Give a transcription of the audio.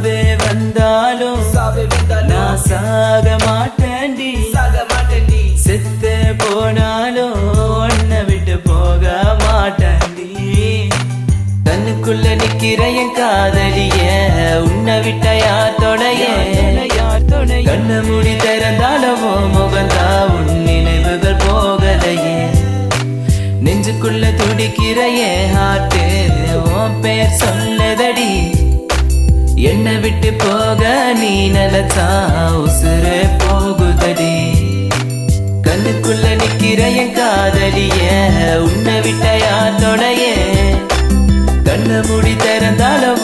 சாவே வந்தாலும் நான் சாக மாட்டேன்டி செத்து போனாலும் உன்னை விட்டு போக மாட்டேன்டி கண்ணுக்குள்ள நிக்கிற என் காதலிய உன்னை விட்ட யார் தொடைய கண்ண மூடி திறந்தாலும் முகந்தா உன் நினைவுகள் போகலையே நெஞ்சுக்குள்ள துடிக்கிற என் ஹார்ட்டு உன் பேர் சொன்னதடி என்னை விட்டு போக நீ நினைச்சா உசுறு போகுதடி கண்ணுக்குள்ள நிக்கிற என் காதலிய உன்னை விட்ட யார் தொடைய கண்ண மூடி திறந்தாலும்